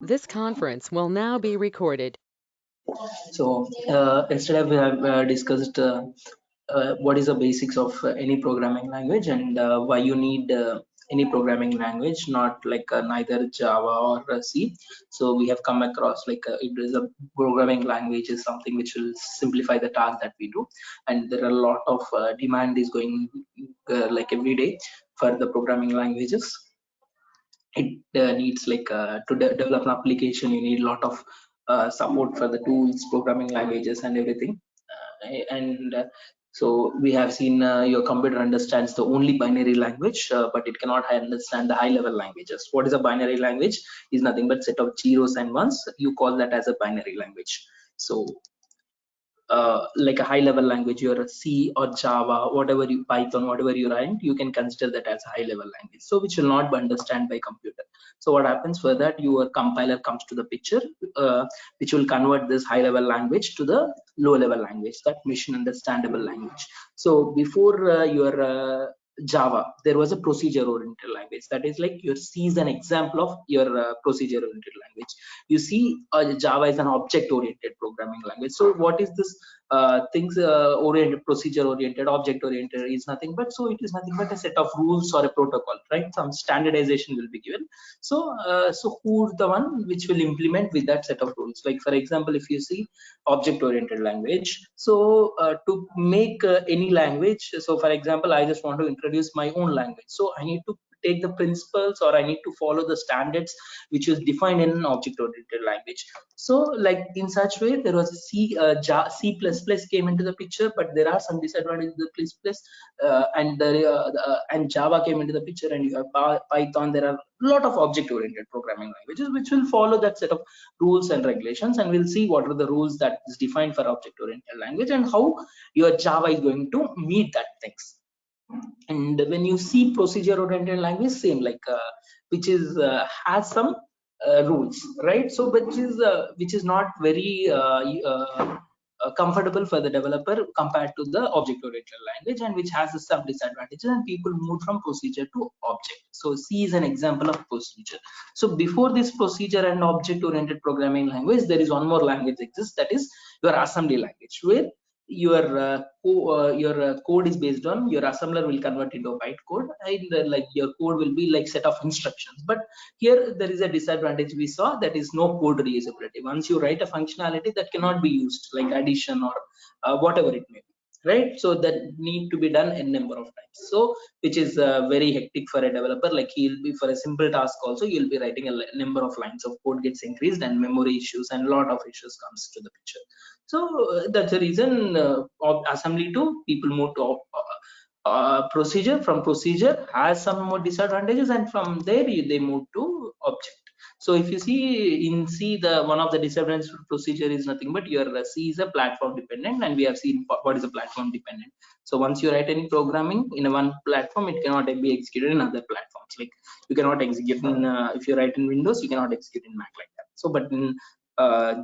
This conference will now be recorded. So yesterday we have discussed what is the basics of any programming language and why you need any programming language, not like neither Java or C. So we have come across like it is a programming language is something which will simplify the task that we do, and there are a lot of demand is going like every day for the programming languages. It needs like develop an application, you need a lot of support for the tools, programming languages and everything. And So we have seen your computer understands the only binary language, but it cannot understand the high level languages. What is a binary language? Is nothing but set of zeros and ones. You call that as a binary language. So like a high level language, you're a C or Java, whatever you Python, whatever you write, you can consider that as a high level language. So which will not be understood by computer. So what happens for that? Your compiler comes to the picture, which will convert this high level language to the low level language, that machine understandable language. So before your Java, there was a procedure oriented language. That is like your C is an example of your procedure oriented language. You see Java is an object oriented programming language. So what is this things oriented, procedure oriented, object oriented is nothing but, so it is nothing but a set of rules or a protocol, right? Some standardization will be given. So who's the one which will implement with that set of rules? Like for example, if you see object oriented language, so to make any language, so for example, I just want to introduce my own language, so I need to take the principles, or I need to follow the standards which is defined in an object oriented language. So like in such way, there was a C++ came into the picture, but there are some disadvantages of the C++, and Java came into the picture, and you have Python. There are a lot of object oriented programming languages which will follow that set of rules and regulations, and we'll see what are the rules that is defined for object oriented language and how your Java is going to meet that things. And when you see procedure oriented language, same like which is has some rules, right? So which is not very comfortable for the developer compared to the object oriented language, and which has some disadvantages, and people move from procedure to object. So C is an example of procedure. So before this procedure and object oriented programming language, there is one more language exists, that is your assembly language, where your code is based on your assembler will convert into a bytecode, and like your code will be like set of instructions. But here there is a disadvantage we saw, that is no code reusability. Once you write a functionality, that cannot be used, like addition or whatever it may be, right? So that need to be done a number of times, so which is very hectic for a developer. Like he'll be, for a simple task also, you'll be writing a number of lines of code gets increased, and memory issues and a lot of issues comes to the picture. So that's the reason of assembly to people move to procedure. From procedure has some more disadvantages, and from there they move to object. So if you see in C, the one of the disadvantages for procedure is nothing but your C is a platform dependent, and we have seen what is a platform dependent. So once you write any programming in a one platform, it cannot be executed in other platforms. Like you cannot execute in if you write in Windows, you cannot execute in Mac like that. So but in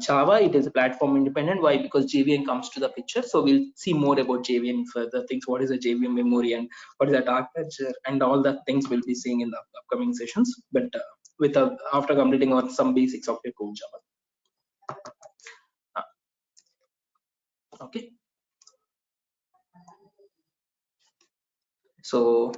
Java, it is a platform independent. Why? Because JVM comes to the picture. So we'll see more about JVM further things. What is a JVM memory, and what is that architecture, and all the things we'll be seeing in the upcoming sessions. But with after completing on some basics of your code Java. Okay. So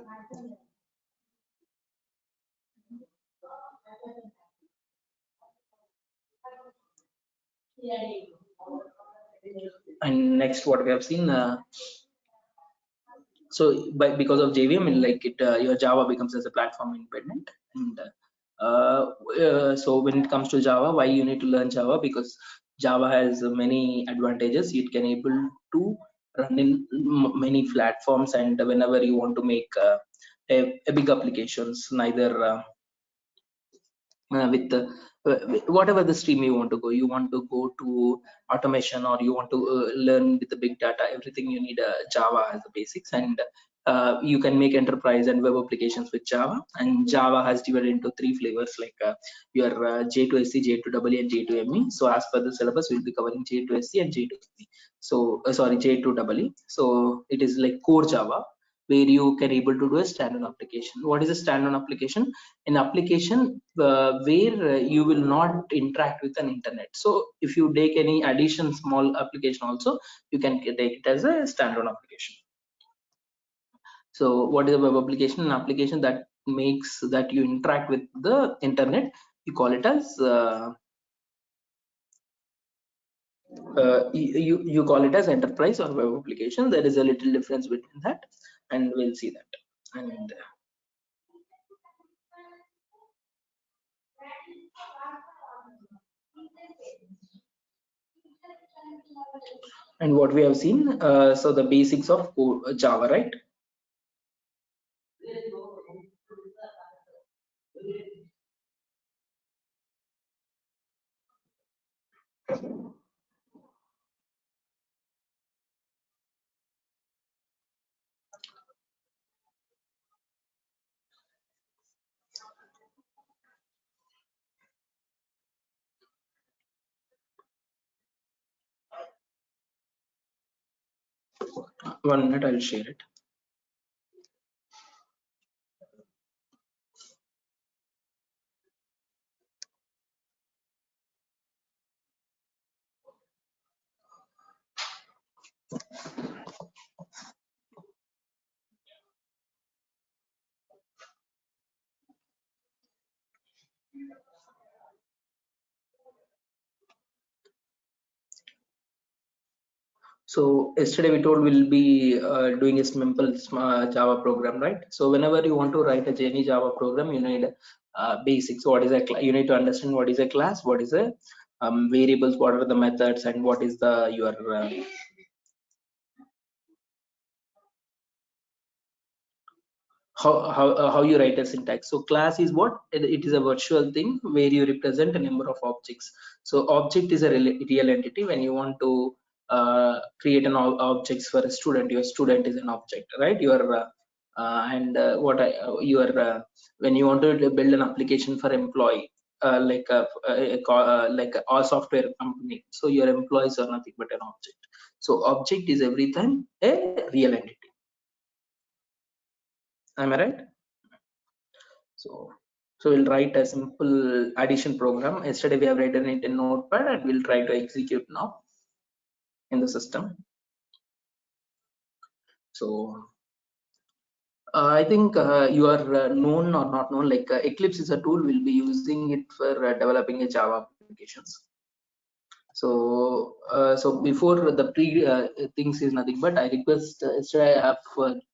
and next what we have seen. So because of JVM, like it your Java becomes as a platform independent. And so when it comes to Java, why you need to learn Java? Because Java has many advantages. It can able to run in many platforms, and whenever you want to make a big applications, neither with whatever the stream you want to go, you want to go to automation, or you want to learn with the big data, everything you need Java as the basics. And you can make enterprise and web applications with Java. And Java has divided into three flavors, like your J2SE, J2EE, and J2ME. So as per the syllabus, we'll be covering J2SE and J2ME. So sorry, J2EE. So it is like core Java, where you can able to do a standalone application. What is a standalone application? An application where you will not interact with an internet. So if you take any addition small application also, you can take it as a standalone application. So what is a web application? An application that makes that you interact with the internet. You call it as you call it as enterprise or web application. There is a little difference between that, and we'll see that. And what we have seen, so the basics of Java, right? One minute, I'll share it. So yesterday we told we'll be doing a simple Java program, right? So whenever you want to write any Java program, you need basics. What is a you need to understand what is a class, what is a variables, what are the methods, and what is the your how you write a syntax. So class is what? It is a virtual thing where you represent a number of objects. So object is a real entity. When you want to create an objects for a student, your student is an object, right? When you want to build an application for employee, like a software company, so your employees are nothing but an object. So object is every time a real entity. Am I right? So, so we'll write a simple addition program. Yesterday we have written it in Notepad, and we'll try to execute now in the system. So I think you are known or not known, like Eclipse is a tool. We'll be using it for developing a Java applications. So before the pre things is nothing but I request yesterday I have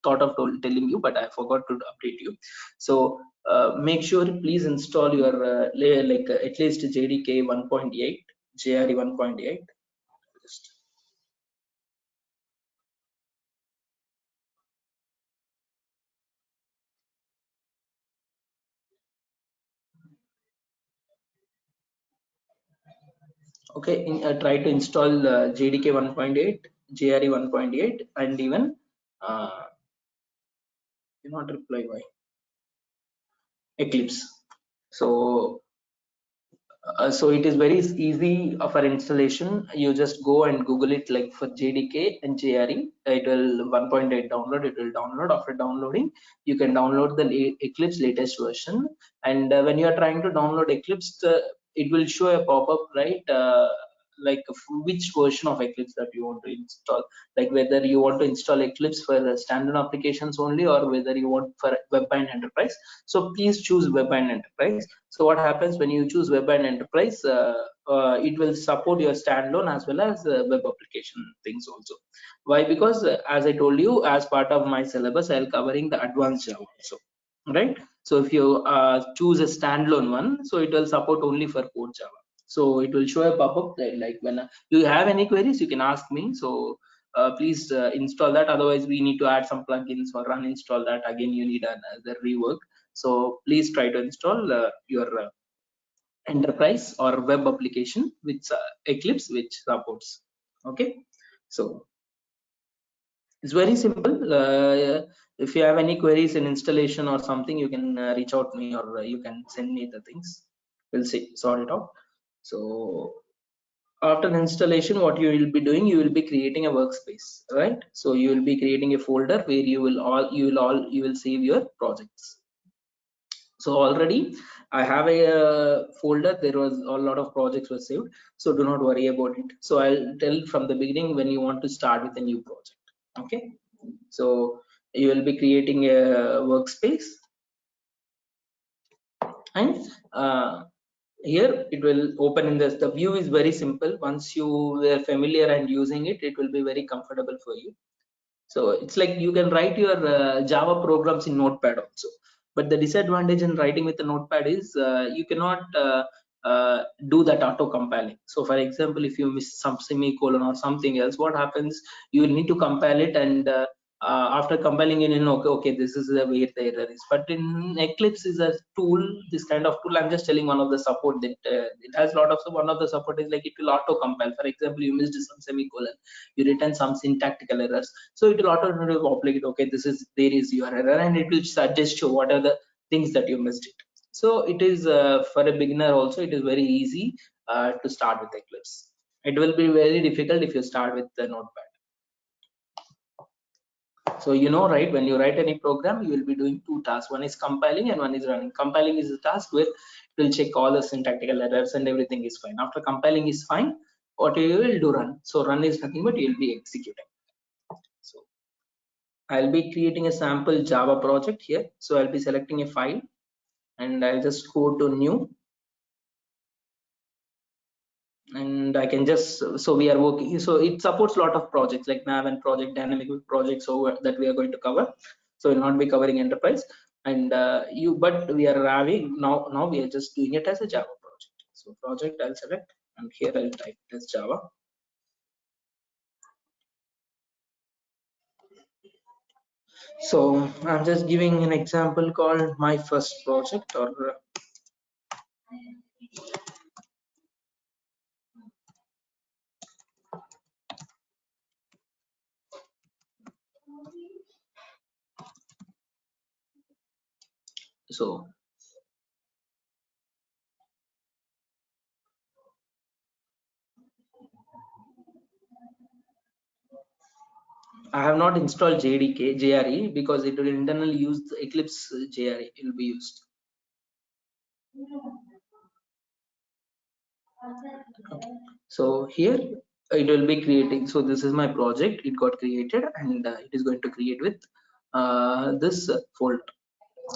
thought of telling you, but I forgot to update you. So make sure please install your at least JDK 1.8, JRE 1.8. Okay, try to install JDK 1.8, JRE 1.8, and even do not reply why Eclipse. So it is very easy for installation. You just go and Google it like for JDK and JRE. It will 1.8 download. It will download. After downloading, you can download the Eclipse latest version. And when you are trying to download Eclipse, it will show a pop-up, right? Like which version of Eclipse that you want to install, like whether you want to install Eclipse for standard applications only, or whether you want for web and enterprise. So please choose web and enterprise. So what happens when you choose web and enterprise, it will support your standalone as well as web application things also. Why? Because as I told you, as part of my syllabus, I'll covering the advanced Java also, right? So if you choose a standalone one, so it will support only for core Java. So it will show a pop-up like when you have any queries, you can ask me. So please install that. Otherwise, we need to add some plugins or uninstall that. Again, you need another rework. So please try to install your enterprise or web application with Eclipse, which supports. Okay, so it's very simple. If you have any queries in installation or something, you can reach out to me, or you can send me the things. We'll see, sort it out. So After installation, what you will be doing, you will be creating a workspace, right? So you will be creating a folder where you will save your projects. So already I have a folder. There was a lot of projects were saved, so do not worry about it. So I'll tell from the beginning when you want to start with a new project. Okay, so you will be creating a workspace, and here it will open in this. The view is very simple. Once you were familiar and using it, it will be very comfortable for you. So it's like you can write your Java programs in Notepad also. But the disadvantage in writing with the Notepad is you cannot do that auto compiling. So for example, if you miss some semicolon or something else, what happens? You will need to compile it, and after compiling it, you know, okay, this is the way the error is. But in Eclipse is a tool, this kind of tool. I'm just telling one of the support that it has a lot of. One of the support is like it will auto compile. For example, you missed some semicolon, you written some syntactical errors, so it will automatically populate, okay, this is, there is your error, and it will suggest you what are the things that you missed it. So it is for a beginner also, it is very easy to start with Eclipse. It will be very difficult if you start with the Notepad. So you know, right, when you write any program, you will be doing two tasks. One is compiling and one is running. Compiling is the task where it will check all the syntactical errors and everything is fine. After compiling is fine, what you will do, run. So run is nothing but you will be executing. So I'll be creating a sample Java project here. So I'll be selecting a file, and I'll just go to new, and I can just, so we are working, so it supports a lot of projects like Maven project, dynamic projects, so that we are going to cover. So we'll not be covering enterprise, and but we are having now we are just doing it as a Java project. So project I'll select, and here I'll type it as Java. So I'm just giving an example called my first project, or so I have not installed JRE because it will internally use the Eclipse JRE. It will be used. Okay. So here it will be creating. So this is my project. It got created, and it is going to create with this folder.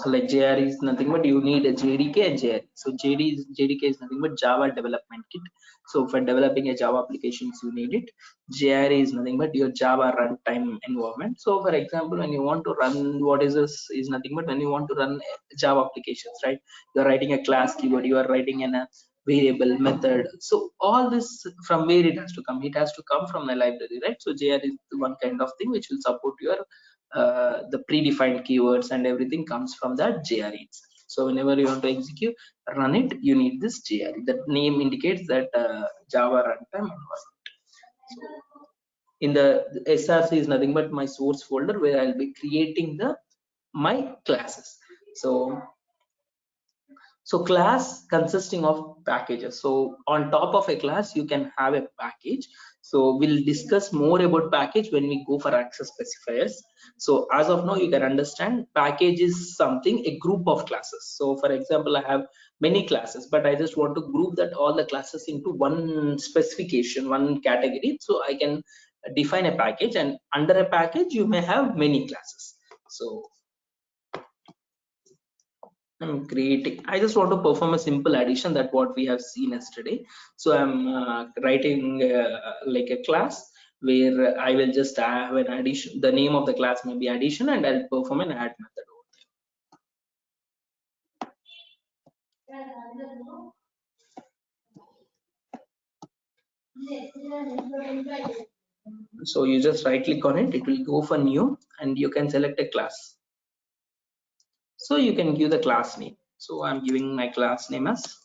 Like JRE is nothing but you need a JDK and JRE. So JDK is nothing but Java development kit. So for developing a Java applications, you need it. JRE is nothing but your Java runtime environment. So for example, when you want to run, what is this is nothing but when you want to run Java applications, right? You're writing a class keyword, you are writing in a variable method. So all this, from where it has to come? It has to come from the library, right? So JRE is the one kind of thing which will support your the predefined keywords, and everything comes from that JRE. So whenever you want to execute, run it, you need this JRE. That name indicates that Java runtime environment. So in the SRC is nothing but my source folder where I'll be creating the my classes. So class consisting of packages. So on top of a class, you can have a package. So we'll discuss more about package when we go for access specifiers. So as of now, you can understand package is something, a group of classes. So for example, I have many classes, but I just want to group that all the classes into one specification, one category. So I can define a package, and under a package, you may have many classes. So I'm creating, I just want to perform a simple addition, that what we have seen yesterday. So I'm writing like a class where I will just have an addition. The name of the class may be addition, and I'll perform an add method over there. So you just right click on it, it will go for new, and you can select a class. So you can give the class name. So I'm giving my class name as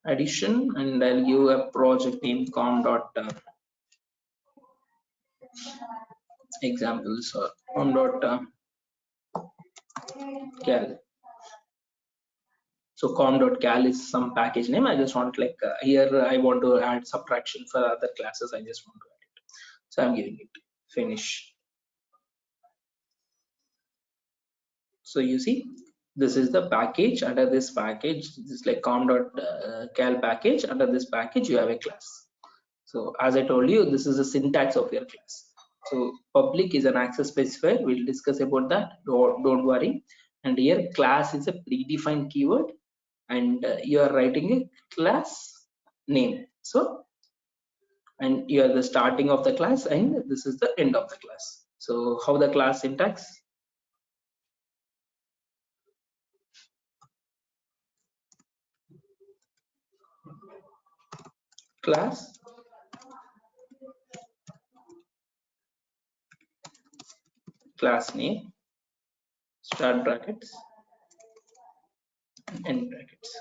addition, and I'll give a project name com.examples or com.cal. So com.cal is some package name. I just want like here I want to add subtraction for other classes. I just want to add it. So I'm giving it finish. So you see, this is the package. Under this package, this is like com.cal package. Under this package, you have a class. So as I told you, this is the syntax of your class. So public is an access specifier. We'll discuss about that. Don't worry. And here class is a predefined keyword, and you are writing a class name. So, and you are the starting of the class, and this is the end of the class. So how the class syntax? Class name, start brackets, end brackets.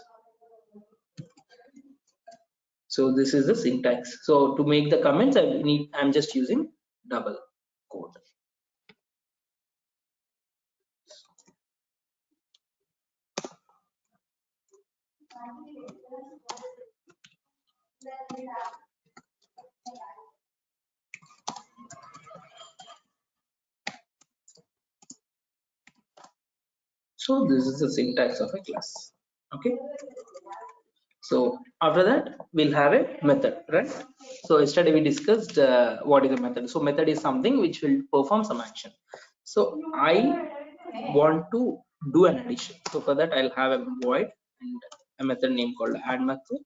So this is the syntax. So to make the comments, I'm just using double quote. So this is the syntax of a class. Okay. So after that, we'll have a method, right? So yesterday we discussed what is a method. So method is something which will perform some action. So I want to do an addition. So for that, I'll have a void and a method name called add method,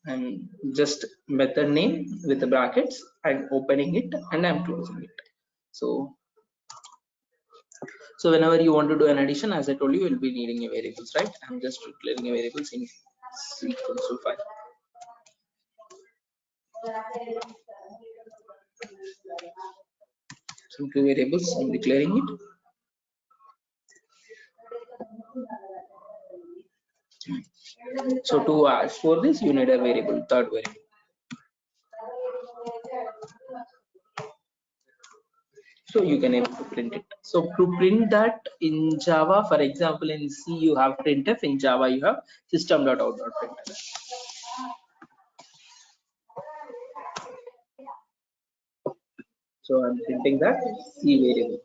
and just method name with the brackets. I'm opening it and I'm closing it. So whenever you want to do an addition, as I told you, you'll be needing a variables, right? I'm just declaring a variables in C equals to 5. So two variables, I'm declaring it. So to ask for this, you need a variable, third variable. So you can able to print it. So to print that in Java, for example, in C you have printf, in Java you have system.out.println. So I'm printing that C variable.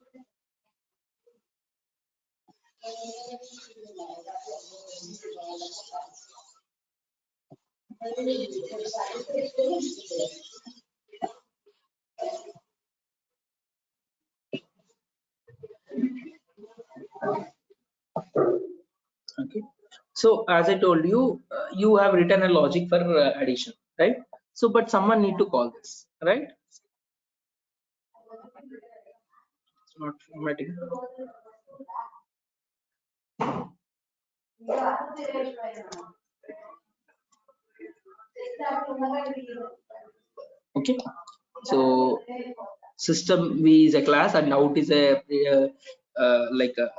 Okay. So as I told you, you have written a logic for addition, right? So but someone need to call this, right? It's not formatting. Okay. So system v is a class and out is a like a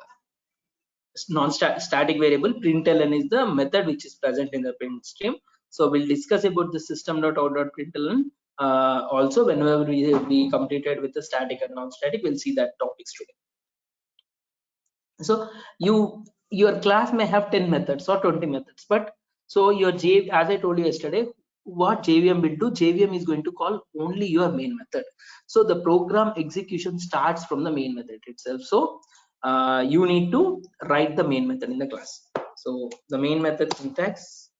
non-static variable. Println is the method which is present in the print stream. So we'll discuss about the system.out.println also whenever we completed with the static and non-static. We'll see that topics today. So your class may have 10 methods or 20 methods, but so your as I told you yesterday, what JVM will do, JVM is going to call only your main method. So the program execution starts from the main method itself. So you need to write the main method in the class. So the main method syntax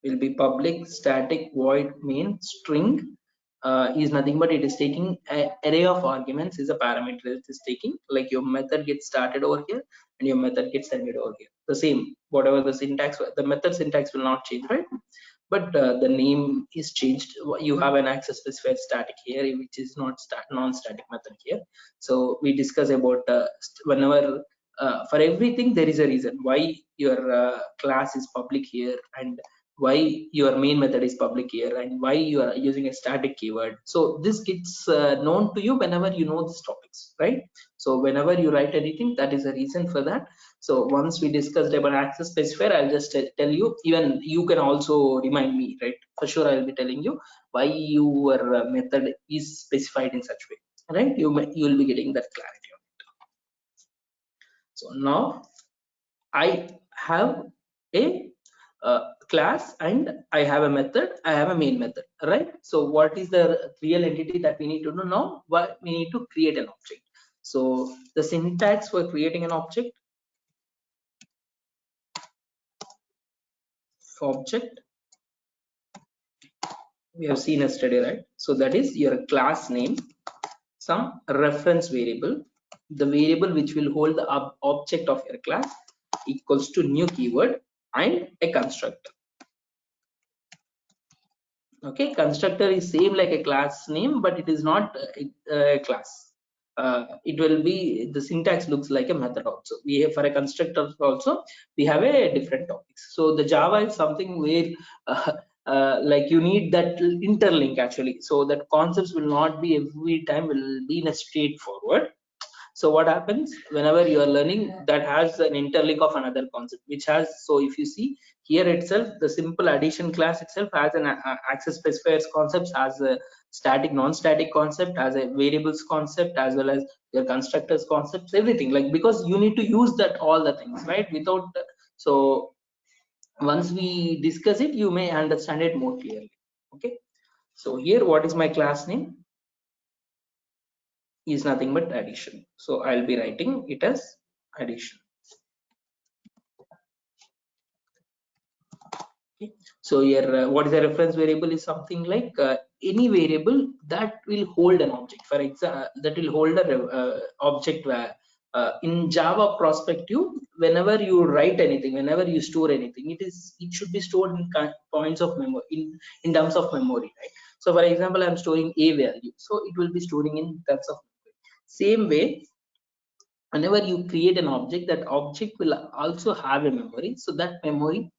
will be public static void main string is nothing but it is taking an array of arguments is a parameter it is taking, like your method gets started over here and your method gets ended over here. The same, whatever the syntax, the method syntax will not change, right? But the name is changed. You have an access specifier static here, which is not non-static method here. So we discuss about whenever for everything there is a reason why your class is public here, and why your main method is public here, and why you are using a static keyword. So this gets known to you whenever you know these topics, right? So whenever you write anything, that is a reason for that. So once we discussed about access specifier, I'll just tell you, even you can also remind me, right? For sure, I'll be telling you why your method is specified in such way, right? You will be getting that clarity on it. So now I have a class and I have a method, I have a main method, right? So what is the real entity that we need to know now? What we need to create an object. So the syntax for creating an object, we have seen yesterday, right? So that is your class name, some reference variable, the variable which will hold the object of your class equals to new keyword and a constructor. Okay, constructor is same like a class name, but it is not a class. It will be, the syntax looks like a method also. We have for a constructor also we have a different topics. So the Java is something where like you need that interlink actually, so that concepts will not be every time will be in a straightforward. So what happens whenever you are learning, that has an interlink of another concept which has, so if you see here itself, the simple addition class itself has an access specifiers concepts, has a static non-static concept, has a variables concept, as well as your constructors concepts, everything, like, because you need to use that all the things, right? Without so once we discuss it, you may understand it more clearly. Okay, so here what is my class name is nothing but addition, so I'll be writing it as addition. Okay. So here what is a reference variable is something like any variable that will hold an object, for example, that will hold a object where in Java perspective, whenever you write anything, whenever you store anything, it should be stored in points of memory, in terms of memory, right? So for example, I'm storing a value, so it will be storing in terms of memory. Same way, whenever you create an object, that object will also have a memory, so that memory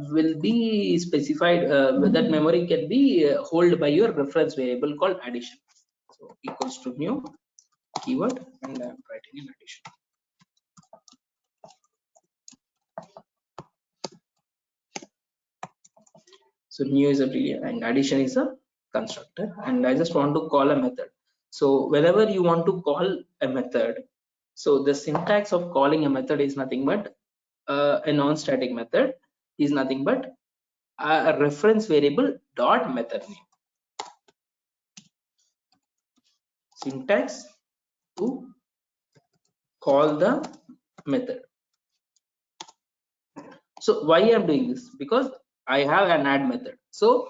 will be specified, that memory can be held by your reference variable called addition. So equals to new keyword and I'm writing in addition. So new is a boolean and addition is a constructor, and I just want to call a method. So whenever you want to call a method, so the syntax of calling a method is nothing but a non-static method is nothing but a reference variable dot method name. Syntax to call the method. So why I'm doing this? Because I have an add method. So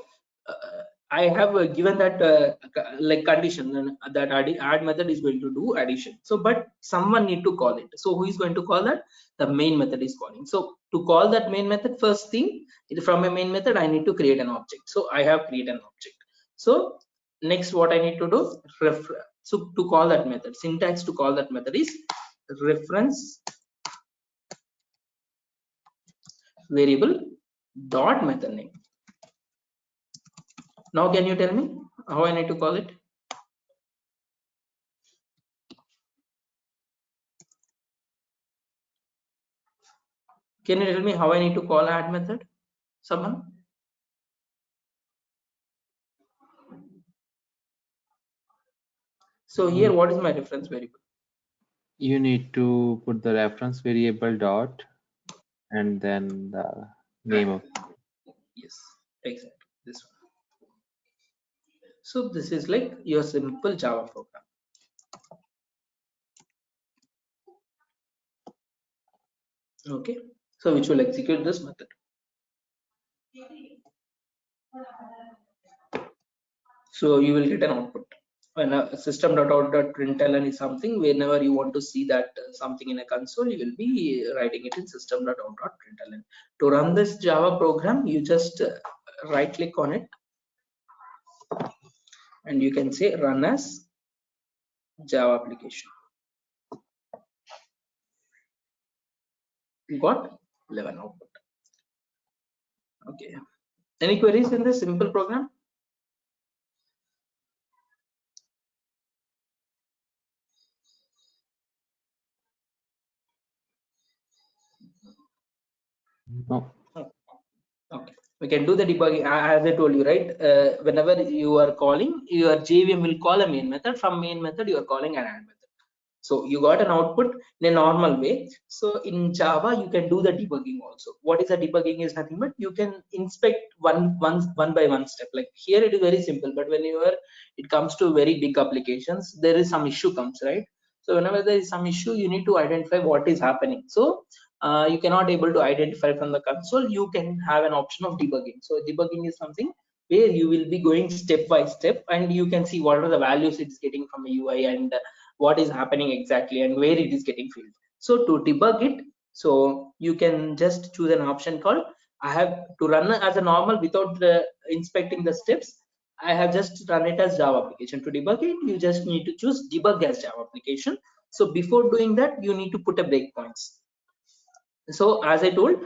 I have given that like condition that add method is going to do addition. So but someone need to call it. So who is going to call that? The main method is calling. So to call that main method, first thing, from a main method I need to create an object. So I have created an object. So next what I need to do, so to call that method, syntax to call that method is reference variable dot method name. Now can you tell me how I need to call it? Can you tell me how I need to call add method? Someone? So here what is my reference variable? You need to put the reference variable dot and then the name of. Yes, exactly this one. So this is like your simple Java program. Okay, so which will execute this method. So you will get an output. When a system.out.println is something, whenever you want to see that something in a console, you will be writing it in system.out.println. To run this Java program, you just right click on it and you can say run as Java application. You got 11 output. Okay, any queries in this simple program? No. Okay, we can do the debugging as I told you, right? Whenever you are calling, your JVM will call a main method. From main method, you are calling an add method. So you got an output in a normal way. So in Java, you can do the debugging also. What is the debugging is nothing but you can inspect one by one step. Like here it is very simple, but whenever it comes to very big applications, there is some issue comes, right? So whenever there is some issue, you need to identify what is happening. So you cannot able to identify from the console. You can have an option of debugging. So debugging is something where you will be going step by step, and you can see what are the values it's getting from a UI, and what is happening exactly and where it is getting filled. So to debug it, so you can just choose an option called I have to run as a normal without inspecting the steps. I have just run it as Java application. To debug it, you just need to choose debug as Java application. So before doing that, you need to put a breakpoints. So as I told,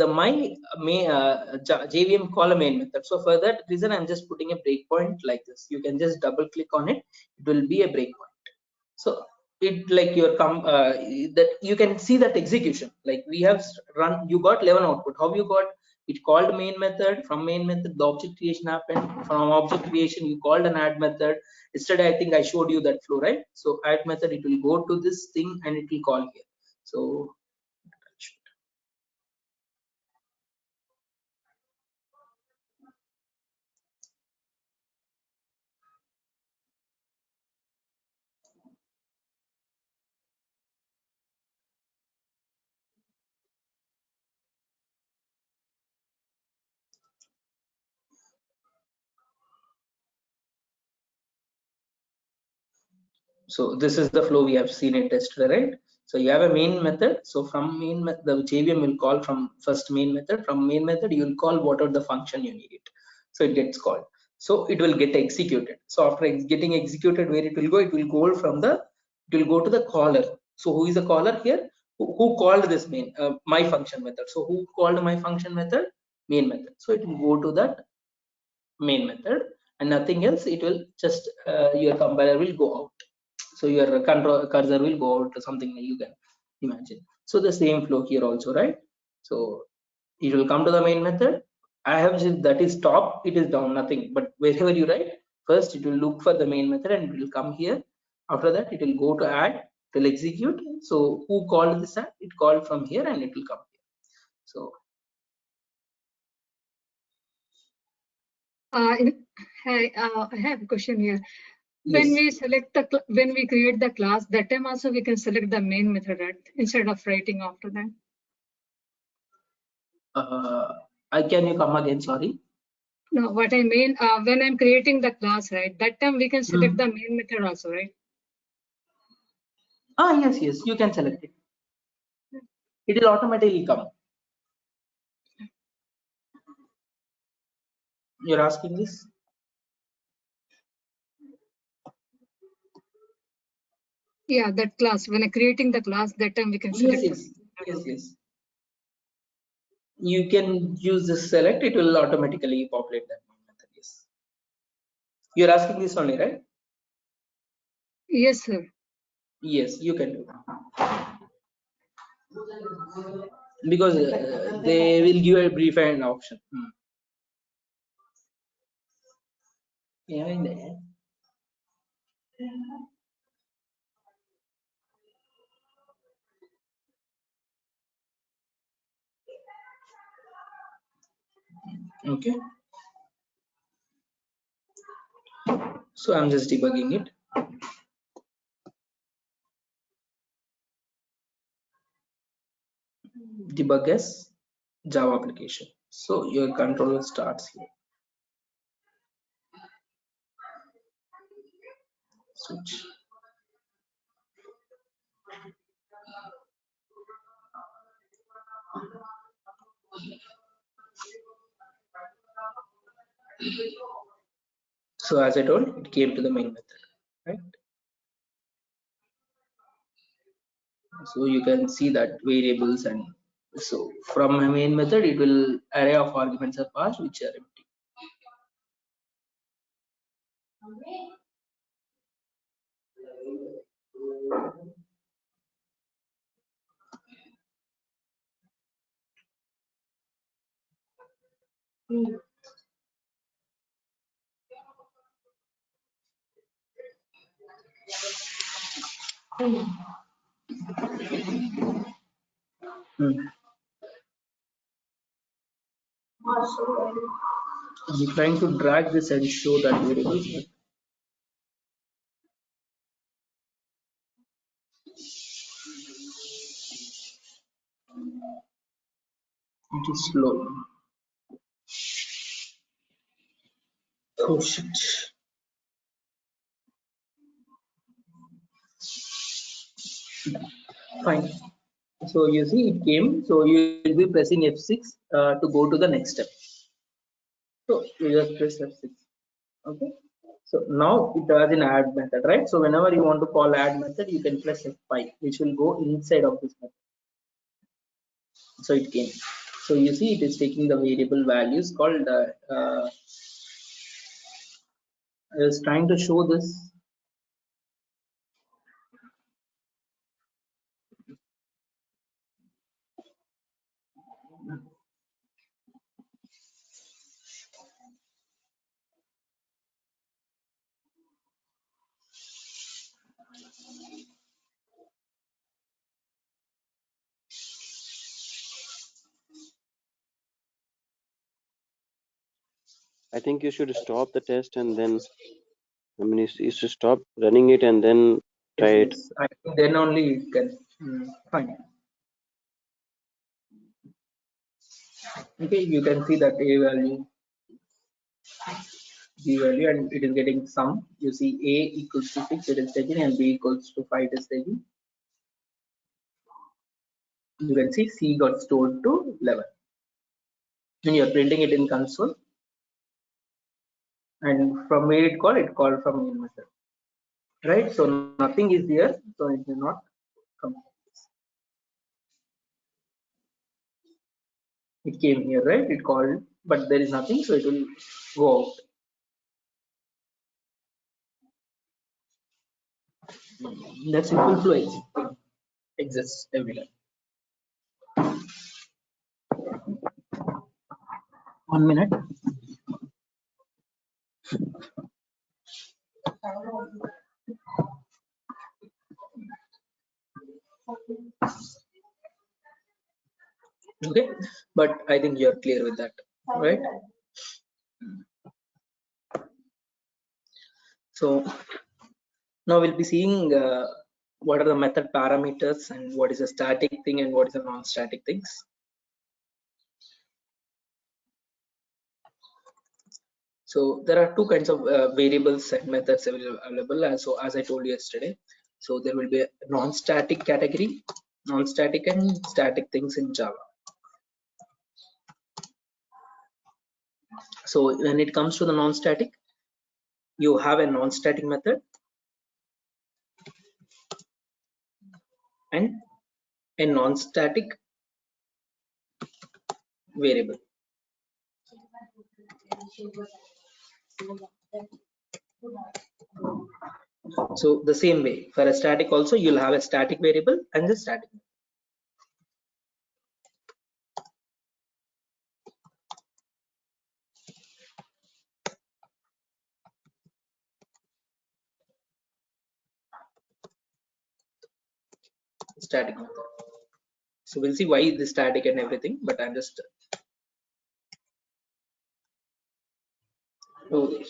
the my main JVM call a main method. So for that reason, I'm just putting a breakpoint like this. You can just double click on it. It will be a breakpoint. So it like your that you can see that execution. Like we have run, you got 11 output. How you got it? Called main method. From main method, the object creation happened. From object creation, you called an add method. Yesterday, I think I showed you that flow, right? So add method, it will go to this thing and it will call here. So so this is the flow we have seen it yesterday, right? So you have a main method. So from main method, the JVM will call from first main method. From main method, you will call whatever the function you need it. So it gets called. So it will get executed. So after getting executed, where it will go from the, it will go to the caller. So who is the caller here? Who called this main my function method? So who called my function method? Main method. So it will go to that main method and nothing else. It will just your compiler will go out. So your control cursor will go out to something that you can imagine. So the same flow here also, right? So it will come to the main method. I have just, that is top, it is down, nothing. But wherever you write, first it will look for the main method and it will come here. After that, it will go to add, it will execute. So who called this add? It called from here and it will come here. So Hi, I have a question here. When yes, we select the when we create the class, that time also we can select the main method, right? Instead of writing after that. can you come again? Sorry. No, what I mean, when I'm creating the class, right? That time we can select the main method also, right? Yes, yes, you can select it. It will automatically come. You're asking this? Yeah, that class. When I'm creating the class, that time we can Yes, select the yes, main method yes, also. yes. You can use this select, it will automatically populate that method. Yes. You're asking this only, right? Yes, sir. Yes, you can do that. Because they will give a brief and option. Yeah, in there. Okay. So I'm just debugging it. Debug as Java application. So your controller starts here. Switch. So as I told, it came to the main method, right? So you can see that variables, and so from my main method, it will array of arguments are passed which are empty. I'm trying to drag this and show that variable. It is slow. Oh shit. Fine. So you see it came. So you will be pressing F6 to go to the next step. So you just press F6. Okay. So now it has an add method, right? So whenever you want to call add method, you can press F5, which will go inside of this method. So it came. So you see it is taking the variable values called I was trying to show this. I think you should stop the test and then, I mean, you should stop running it and then try it. Yes, I think then only it can. Fine. Okay, you can see that A value, B value, and it is getting sum. You see A equals to 6, it is taking, and B equals to 5, it is taking. You can see C got stored to 11. When you are printing it in console, and from where it called from main method, right? So nothing is here, so it will not come. It came here, right? It called, but there is nothing, so it will go out. That simple flow exists everywhere. 1 minute. Okay, but I think you're clear with that, right? So now we'll be seeing what are the method parameters and what is a static thing and what is a non-static things. So there are two kinds of variables and methods available. So as I told you yesterday, so there will be a non-static category, non-static and static things in Java. So when it comes to the non-static, you have a non-static method and a non-static variable. So the same way for a static also, you'll have a static variable and the static. Static method. So we'll see why the static and everything, but I'm just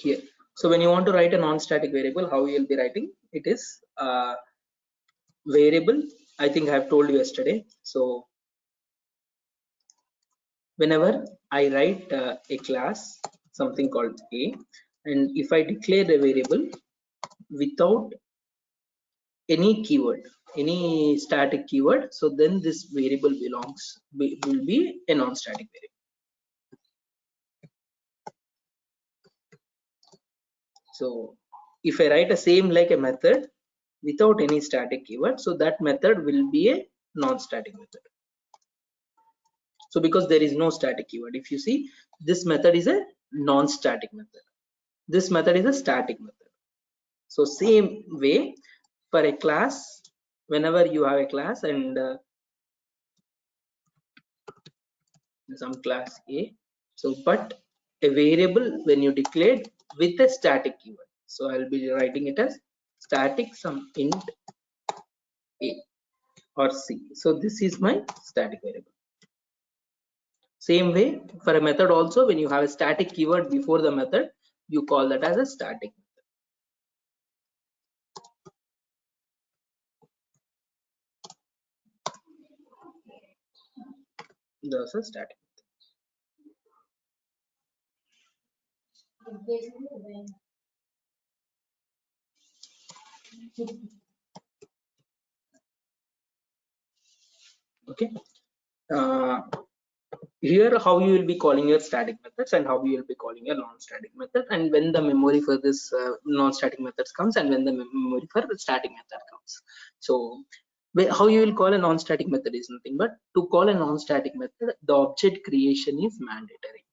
here. So when you want to write a non-static variable, how you'll be writing it is variable. I think I've told you yesterday. So whenever I write a class, something called A, and if I declare a variable without any keyword, any static keyword, so then this variable will be a non-static variable. So if I write a same like a method without any static keyword, so that method will be a non-static method. So because there is no static keyword, if you see, this method is a non-static method, this method is a static method. So same way for a class, whenever you have a class and some class A, so but a variable when you declare with a static keyword, so I'll be writing it as static some int A or C. So this is my static variable. Same way for a method also, when you have a static keyword before the method, you call that as a static method. That's a static. Okay. Here how you will be calling your static methods and how you will be calling your non-static method, and when the memory for this non-static methods comes and when the memory for the static method comes. So how you will call a non-static method is nothing but to call a non-static method, the object creation is mandatory.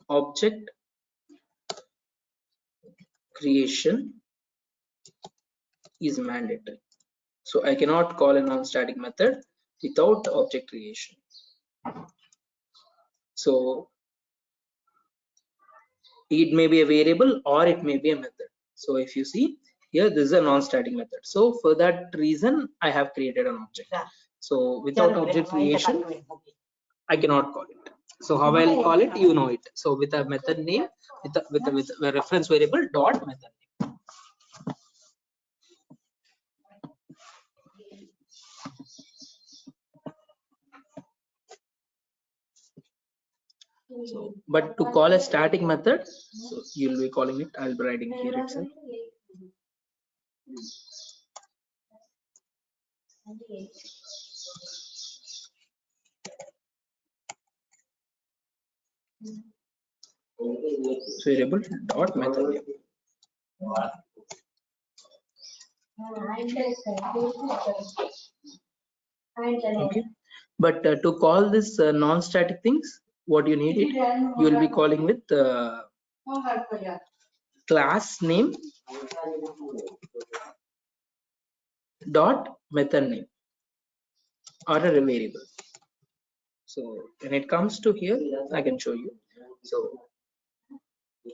Object creation is mandatory. So I cannot call a non-static method without object creation. So it may be a variable or it may be a method. So if you see here, this is a non-static method. So for that reason, I have created an object. So without object creation, I cannot call it. So how I'll call it, you know it. So with a method name, with a reference variable dot method name. So, but to call a static method, so you'll be calling it, I'll be writing here itself. Variable dot method name. Okay, but to call this non-static things, what you need it, you will be calling with class name dot method name or a variable. So when it comes to here, I can show you. So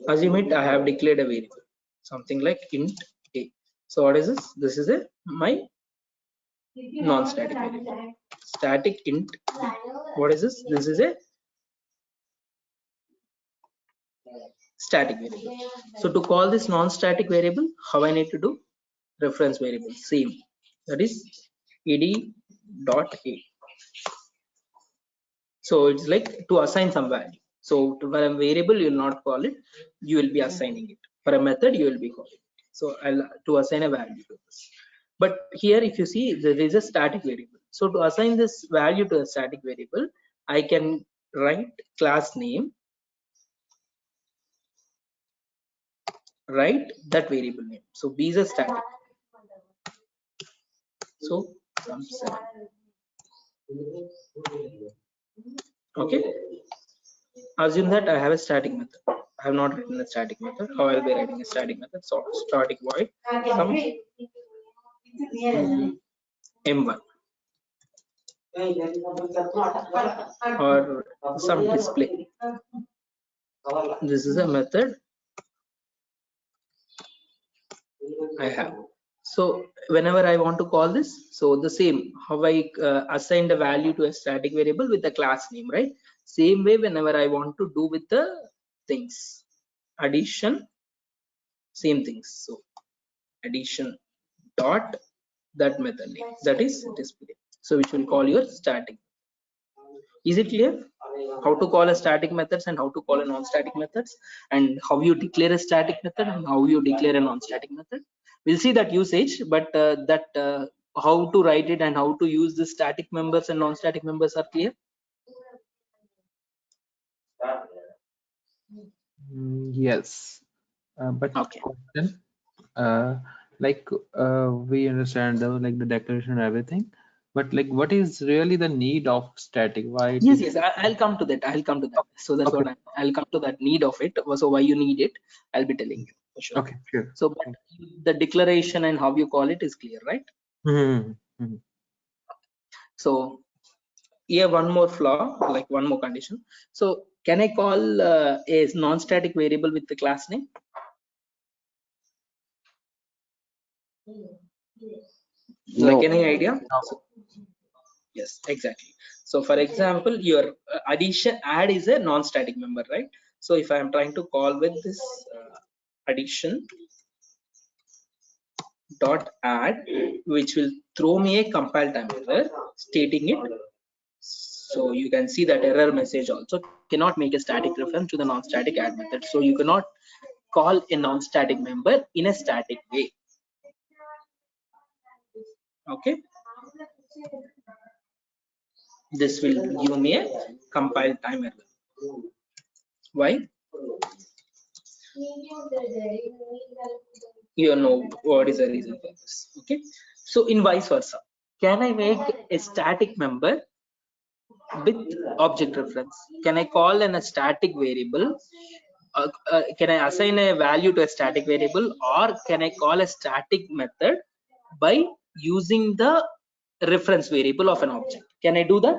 assume it, I have declared a variable, something like int a. So what is this? This is a my non-static variable. Static int. What is this? This is a static variable. So to call this non-static variable, how I need to do? Reference variable, same. That is ed dot a. So it's like to assign some value. So for a variable, you will not call it, you will be assigning it. For a method, you will be calling it. So I'll to assign a value to this. But here, if you see, there is a static variable. So to assign this value to a static variable, I can write class name, write that variable name. So B is a static. So okay, assume that I have a static method. I have not written a static method. How I'll be writing a static method? So static void some m1 or some display. This is a method I have. So whenever I want to call this, so the same how I assigned a value to a static variable with the class name, right? Same way whenever I want to do with the things, addition, same things. So addition dot that method name, that is display. So which will call your static. Is it clear how to call a static methods and how to call a non-static methods, and how you declare a static method and how you declare a non-static method? We'll see that usage, but how to write it and how to use the static members and non-static members are clear. Yes, but Okay. question, we understand the declaration and everything, but like what is really the need of static? Why it Yes, is- yes, I'll come to that. So that's Okay. what I'll come to that need of it. So why you need it, I'll be telling you for sure. Okay, sure. So but the declaration and how you call it is clear, right? So here one more flaw, like one more condition. So can I call a non-static variable with the class name? Like No. any idea? No. Yes, exactly. So for example, your addition add is a non-static member, right? So if I am trying to call with this addition dot add, which will throw me a compile time error stating it. So you can see that error message also cannot make a static reference to the non-static add method. So you cannot call a non-static member in a static way. Okay. This will give me a compile time error. Why? You know what is the reason for this. Okay. So in vice versa, can I make a static member with object reference? Can I call in a static variable? Can I assign a value to a static variable, or can I call a static method by using the reference variable of an object? Can I do that?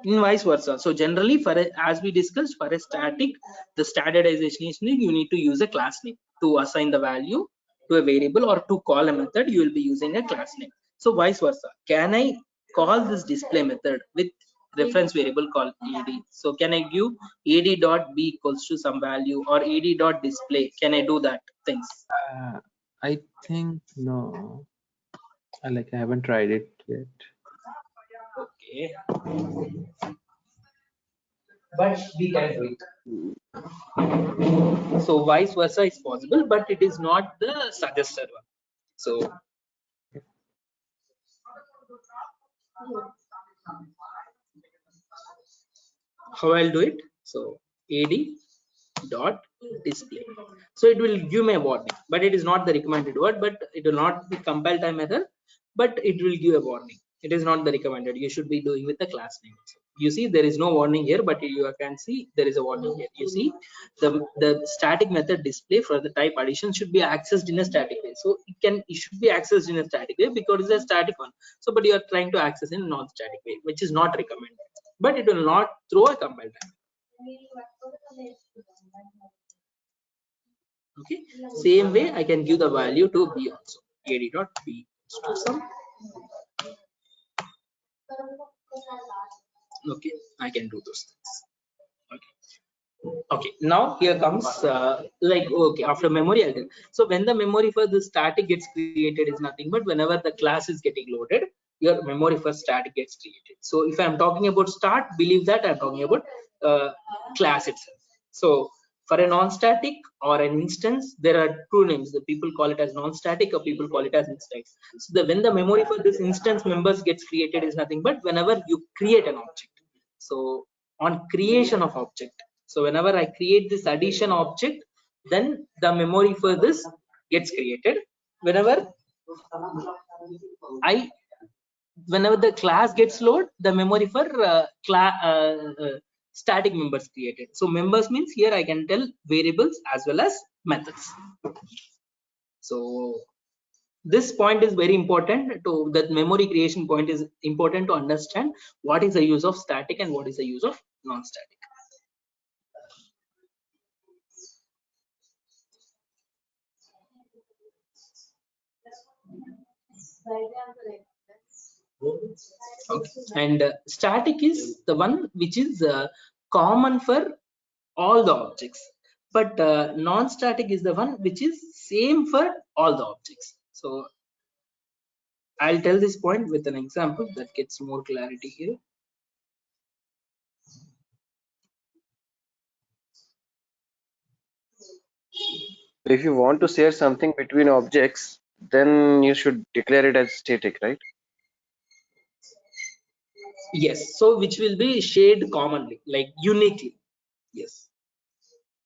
In vice versa. So generally, for as we discussed, for a static, the standardization is you need to use a class name to assign the value to a variable, or to call a method you will be using a class name. So vice versa, can I call this display method with reference variable called ed? So can I give ed dot b equals to some value, or ed dot display? Can I do that things? I think no. I haven't tried it yet. Okay, but we can do it. So vice versa is possible, but it is not the suggested one. So how I'll do it? So ad dot display. So it will give me a warning, but it is not the recommended word, but it will not be compile time error, but it will give a warning. It is not the recommended. You should be doing with the class name. You see there is no warning here, but you can see there is a warning here. You see the static method display for the type addition should be accessed in a static way. So it should be accessed in a static way because it's a static one. So but you are trying to access in a non-static way, which is not recommended, but it will not throw a compile time. Okay, same way I can give the value to b also. Ad dot b to some. Okay, I can do those things. Okay, now here comes like, okay, after memory I'll do. So when the memory for the static gets created is nothing but whenever the class is getting loaded, your memory for static gets created. So if I'm talking about start, believe that I'm talking about class itself. So for a non-static or an instance, there are two names. The people call it as non-static, or people call it as instance. So when the memory for this instance members gets created is nothing but whenever you create an object. So on creation of object, so whenever I create this addition object, then the memory for this gets created. Whenever the class gets loaded, the memory for static members created. So members means here I can tell variables as well as methods. So this point is very important. To that memory creation point is important to understand what is the use of static and what is the use of non-static. Okay. And static is the one which is common for all the objects, but non-static is the one which is same for all the objects. So I'll tell this point with an example that gets more clarity here. If you want to share something between objects, then you should declare it as static, right? Yes, so which will be shared commonly, like uniquely. Yes,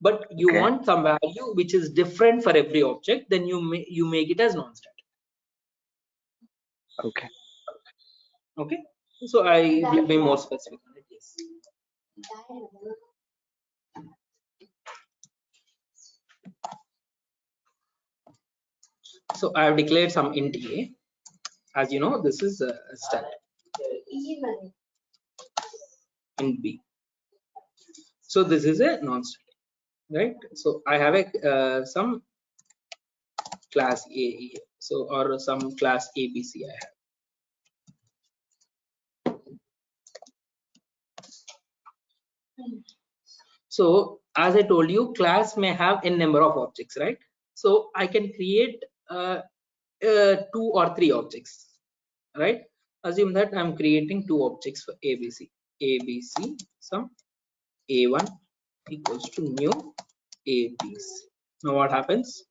but you Okay. want some value which is different for every object, then you make it as non-static. Okay. Okay, so I will be more specific on it. Yes. So I have declared some int a. As you know, this is a static. Int b. So this is a non-static, right? So I have a some class A, so or some class ABC I have. So as I told you, class may have n number of objects, right? So I can create 2 or 3 objects, right? Assume that I'm creating 2 objects for ABC. ABC some A1 equals to new ABC. Now what happens?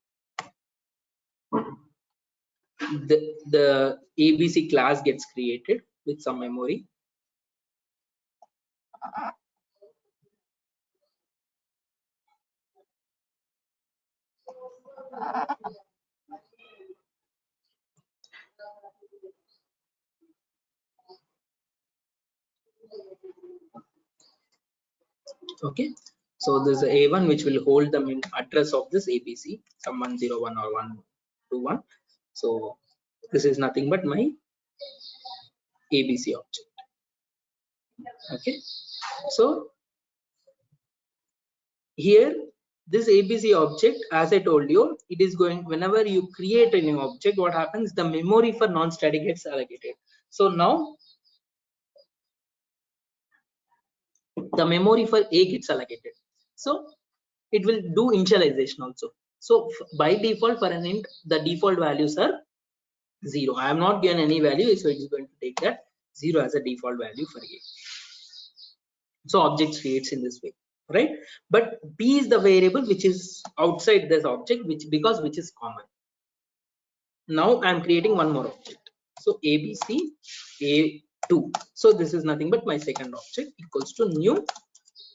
The ABC class gets created with some memory. Okay, so there's a A1 which will hold the address of this ABC, some 101 or 121. So this is nothing but my ABC object. Okay, so here this ABC object, as I told you, it is going, whenever you create a new object, what happens, the memory for non-static gets allocated. So now the memory for A gets allocated, so it will do initialization also. So by default for an int, the default values are 0. I am not given any value, so it is going to take that 0 as a default value for A. So object creates in this way, right? But B is the variable which is outside this object, which is common. Now I am creating one more object. So ABC A2. So this is nothing but my second object equals to new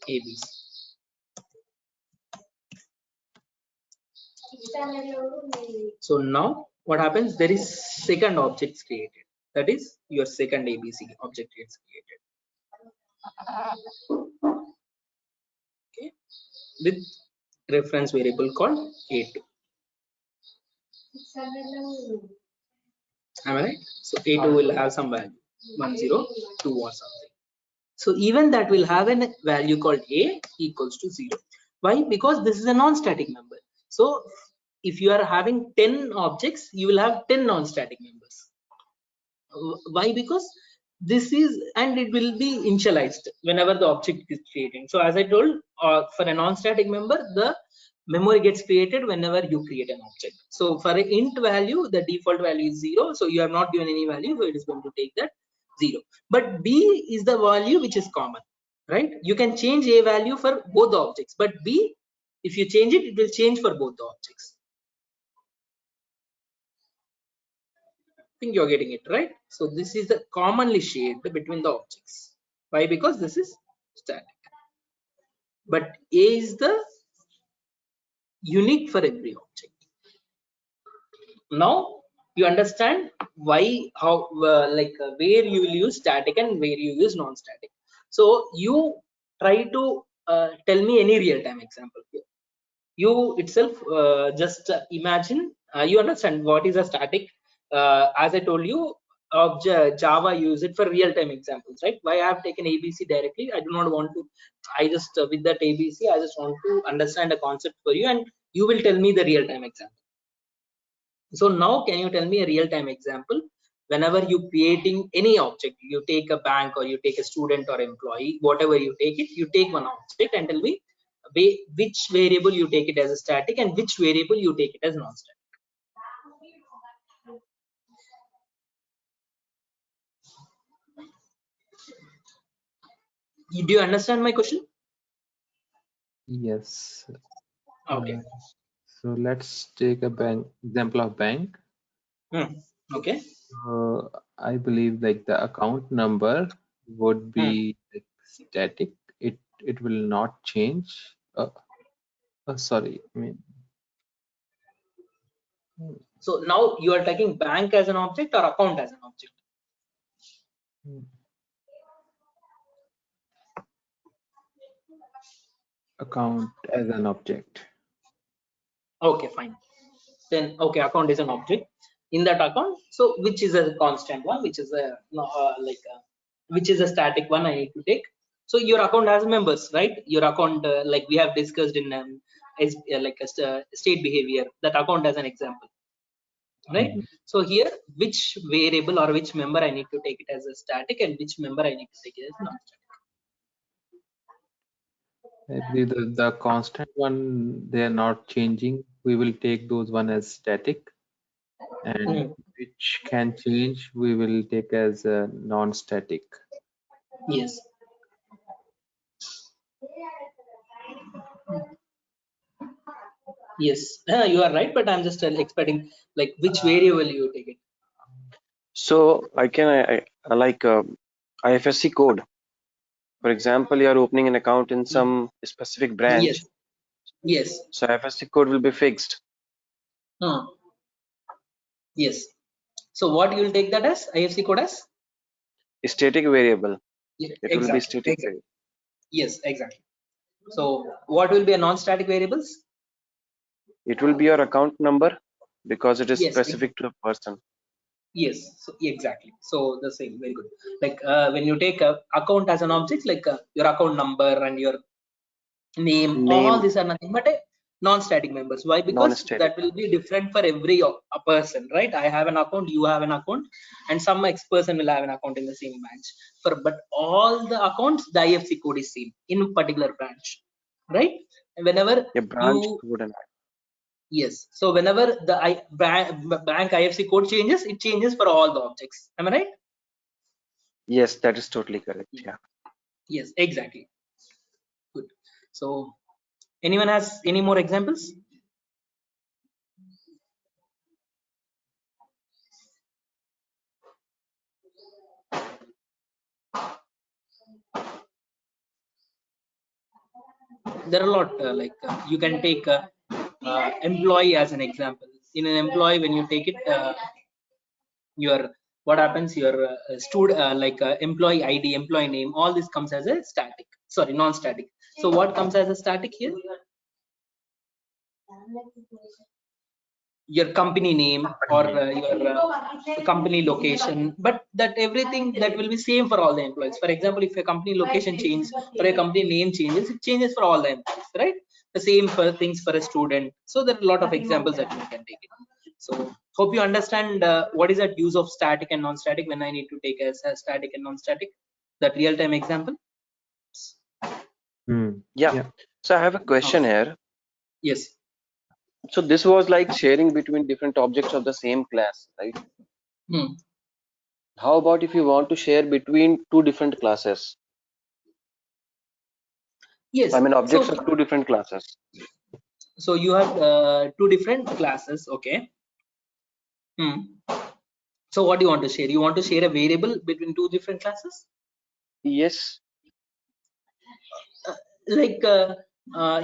ABC. So now what happens? There is second objects created. That is your second ABC object gets created. Okay, with reference variable called A2. Am I right? So A2 will have some value 102 or something. So even that will have a value called A equals to 0. Why? Because this is a non-static member. So if you are having 10 objects, you will have 10 non-static members. Why? Because this is, and it will be initialized whenever the object is created. So as I told, for a non-static member, the memory gets created whenever you create an object. So for an int value, the default value is 0. So you have not given any value, so it is going to take that 0. But B is the value which is common, right? You can change A value for both the objects, but B, if you change it, it will change for both the objects. I think you're getting it, right? So this is the commonly shared between the objects. Why? Because this is static. But A is the unique for every object. Now you understand why, how, where you will use static and where you use non-static. So you try to tell me any real-time example here. You itself just imagine, you understand what is a static. As I told you, Java use it for real-time examples, right? Why I have taken ABC directly? I do not want to. I just with that ABC, I just want to understand a concept for you, and you will tell me the real-time example. So now, can you tell me a real-time example? Whenever you creating any object, you take a bank or you take a student or employee, whatever you take it, you take one object and tell me which variable you take it as a static and which variable you take it as non-static. Do you understand my question? Yes. Okay. So let's take a bank example of bank. Okay. I believe like the account number would be like static. It will not change. Sorry. I mean. So now you are taking bank as an object or account as an object? Account as an object. Okay, fine. Then okay, account is an object. In that account, so which is a constant one, which is a which is a static one I need to take. So your account has members, right? Your account, like we have discussed in like a state behavior, that account as an example. right? So here, which variable or which member I need to take it as a static and which member I need to take it as non-static. I believe the constant one, they are not changing. We will take those one as static, and which can change, we will take as non-static. Yes. Yes, you are right, but I'm just expecting like which variable you take it. So I like IFSC code. For example, you are opening an account in some specific branch. Yes. Yes. So IFSC code will be fixed. Yes. So what you will take that as IFSC code as? Static variable. Yeah, It will be static. exactly. Yes, exactly. So what will be a non-static variables? It will be your account number because it is Yes, specific to a person. Yes, so exactly. So the same, very good. Like when you take a account as an object, like your account number and your name, all these are nothing but a non-static members. Why? Because Non-static. that will be different for every a person, right? I have an account, you have an account, and some X person will have an account in the same branch. But all the accounts, the IFSC code is same in particular branch, right? And whenever A branch you code and yes, so whenever the bank IFSC code changes, it changes for all the objects. Am I right? yes, that is totally correct. Yeah. Yes, exactly. Good. So anyone has any more examples? There are a lot like you can take employee as an example. In an employee, when you take it, your what happens? Your like employee ID, employee name, all this comes as a static. Sorry, non-static. So what comes as a static here? Your company name or your company location, but that everything that will be same for all the employees. For example, if a company location changes or a company name changes, it changes for all the employees, right? The same for things for a student. So there are a lot of examples that you can take it. So hope you understand what is that use of static and non-static when I need to take as a static and non-static, that real-time example. Yeah. So I have a question here. Yes. So this was like sharing between different objects of the same class, right? How about if you want to share between two different classes? Yes. I mean objects So, of two different classes. so you have two different classes, okay? So what do you want to share? You want to share a variable between two different classes? Yes. Like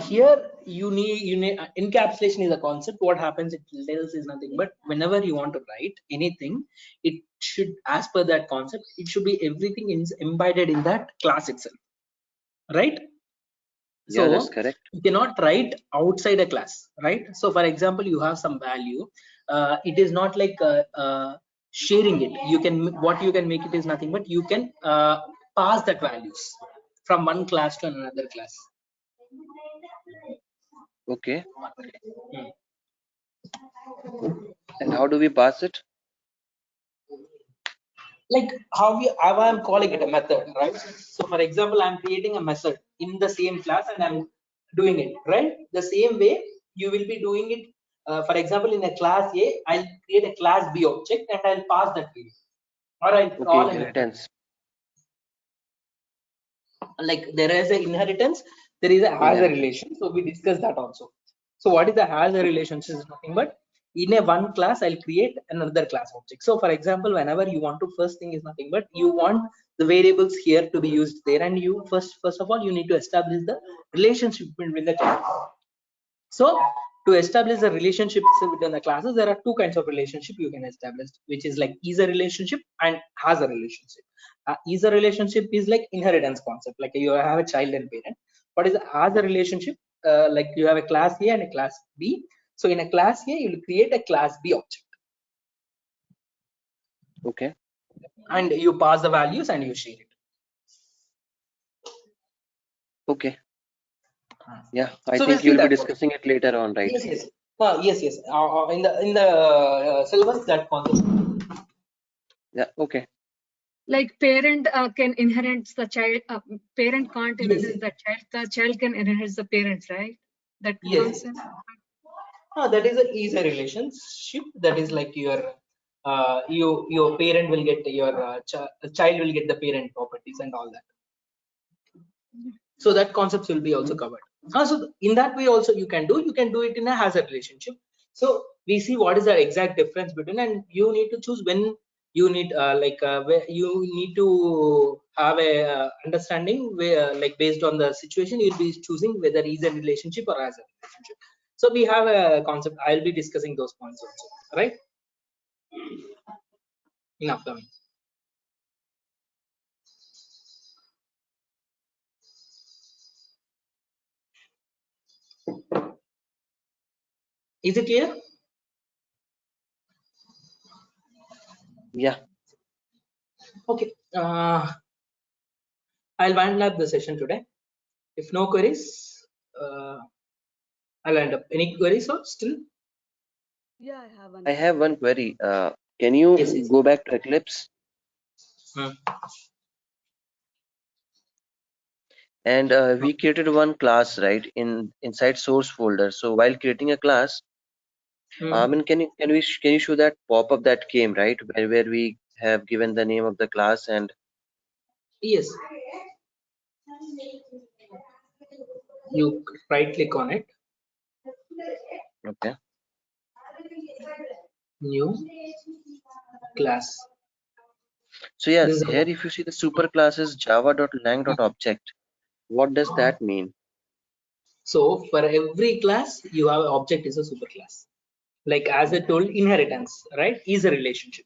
here you need encapsulation is a concept. What happens, it tells is nothing but whenever you want to write anything, it should, as per that concept, it should be everything is embedded in that class itself, right? Yeah, So that's correct. you cannot write outside a class, right? So for example, you have some value, it is not like sharing it. You can, what you can make it is nothing but you can pass that values from one class to another class. Okay. And how do we pass it? Like how I'm calling it a method, right? So for example, I'm creating a method in the same class and I'm doing it, right? The same way you will be doing it. For example, in a class A, I'll create a class B object and I'll pass that value, or I'll Okay, call an inheritance. like there is an inheritance, there is a has a relation. So we discussed that also. So what is the has a relationship is nothing but in a one class I'll create another class object. So for example, whenever you want to, first thing is nothing but you want the variables here to be used there, and you first of all you need to establish the relationship between the classes. So to establish the relationships between the classes, there are two kinds of relationship you can establish, which is like is a relationship and has a relationship. Is a relationship is like inheritance concept, like you have a child and parent. What is has a relationship? Like you have a class A and a class B. So in a class A, you will create a class B object. Okay. And you pass the values and you share it. Okay. Yeah, I So think we'll you'll see be that. discussing it later on, right? Yes, yes. Yes, yes. In the syllabus, that concept. Yeah, okay. Like parent can inherit the child, parent can't Yes. inherit the child can inherit the parents, right? That Yes. concept. That is a relationship. That is like your your parent will get your child will get the parent properties and all that. So that concepts will be also covered. So in that way also you can do it in a hazard relationship. So we see what is the exact difference between, and you need to choose when you need where you need to have a understanding where like based on the situation you'll be choosing whether is a relationship or as a relationship. So we have a concept. I'll be discussing those points also, right? In upcoming. Is it clear? Yeah. Okay. I'll wind up the session today. If no queries, I'll end up. Any queries or still? Yeah, I have one. I have one query. Can you Yes, yes. go back to Eclipse? And we created one class, right, inside source folder. So while creating a class, I mean, can you show that pop-up that came, right, where we have given the name of the class and Yes. You right click on it. okay. New class. So yeah, This is here if you see the super class is java.lang.object. What does that mean? so for every class you have object is a super class. Like as I told, inheritance, right, is a relationship.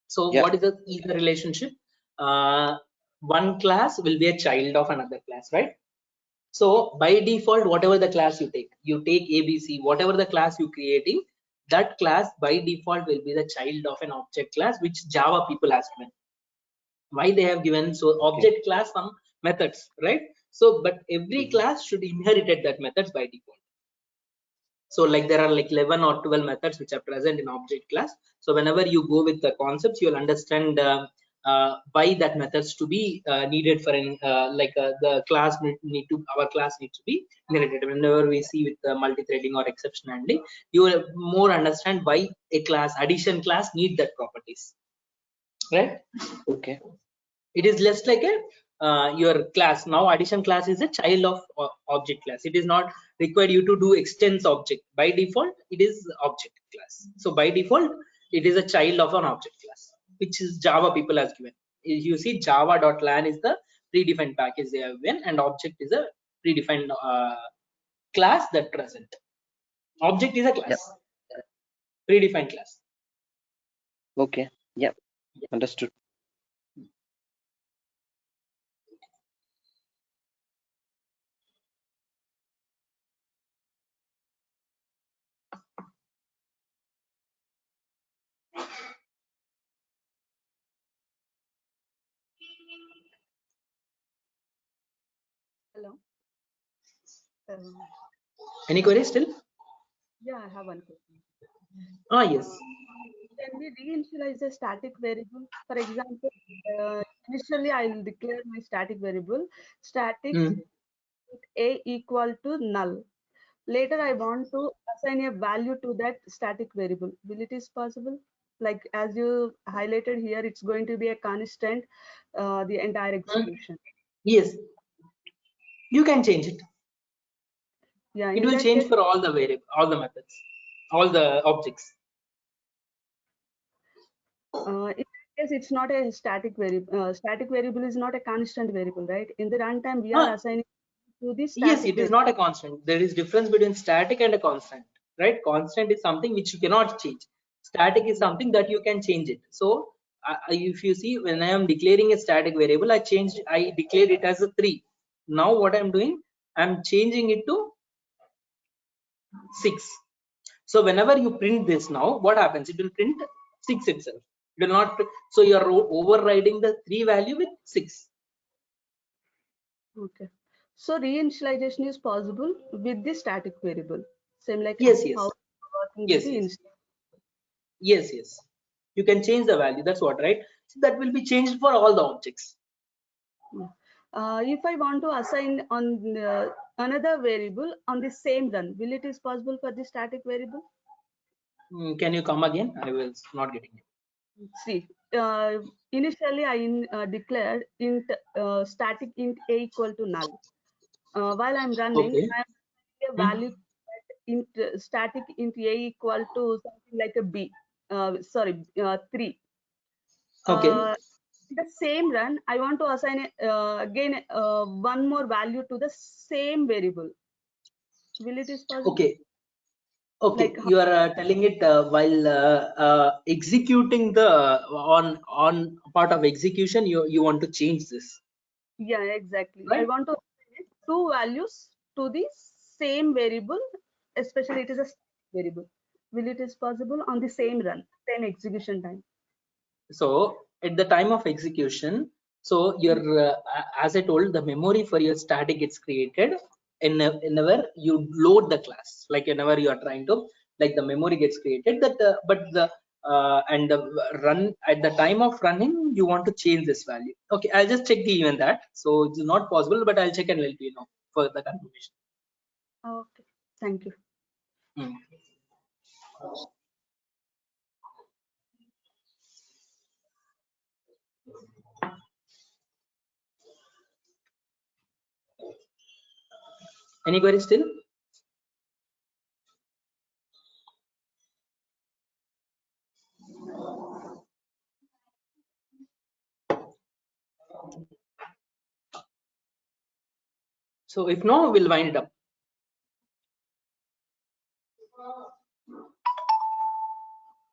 So Yeah. what is a relationship? One class will be a child of another class, right? So by default, whatever the class you take ABC, whatever the class you creating, that class by default will be the child of an object class, which Java people has given. Why they have given? So object class some methods, right? So but every class should inherited that methods by default. So like there are like 11 or 12 methods which are present in object class. So whenever you go with the concepts, you'll understand why that methods to be needed for an the class our class needs to be inherited. Whenever we see with multi-threading or exception handling, you will more understand why a class addition class need that properties, right? Okay. It is less like a your class. Now addition class is a child of object class. It is not required you to do extends object. By default it is object class. So by default it is a child of an object class, which is Java people has given. You see java.lan is the predefined package they have given, and object is a predefined class that present. Object is a class. Yep. Predefined class. Okay. Yeah. Understood. Hello. Any queries still? Yeah, I have one question. Yes. Can we reinitialize a static variable? For example, initially I'll declare my static variable, static a equal to null. Later I want to assign a value to that static variable. Will it is possible? Like as you highlighted here, it's going to be a constant, the entire execution. Yes, you can change it. Yeah, It in will that change case, for all the variable, all the methods, all the objects. in that case, it's not a static variable. Static variable is not a constant variable, right? In the runtime, we are assigning to the Yes, static it is variable. not a constant. There is difference between static and a constant, right? Constant is something which you cannot change. Static is something that you can change it. So if you see, when I am declaring a static variable, I declared it as a 3. Now what I'm doing, I'm changing it to 6. So whenever you print this now, what happens? It will print 6 itself. It will not. So you are overriding the 3 value with 6. Okay. So reinitialization is possible with the static variable. Same like Yes, yes, how working yes, with the yes, instance. yes, yes. You can change the value. That's what, right? So that will be changed for all the objects. If I want to assign on another variable on the same run, will it is possible for the static variable? Can you come again? I was not getting it. See, initially I declared int static int a equal to null. While I'm running, Okay. I'm a value int static int a equal to something like a b. Sorry, 3. Okay. The same run, I want to assign again one more value to the same variable. Will it is possible? Okay. Okay. Like how, You are telling it while executing the on part of execution. You want to change this, yeah, exactly. I right? want to assign two values to the same variable, especially it is a static variable. Will it is possible on the same run, same execution time? So at the time of execution, so your as I told, the memory for your static gets created whenever you load the class, like whenever you are trying to, like the memory gets created. That but the and the run at the time of running, you want to change this value. Okay, I'll just check the even that. So it's not possible, but I'll check and let you know for the confirmation. Okay, thank you. Hmm. Any queries still? So if no, we'll wind it up.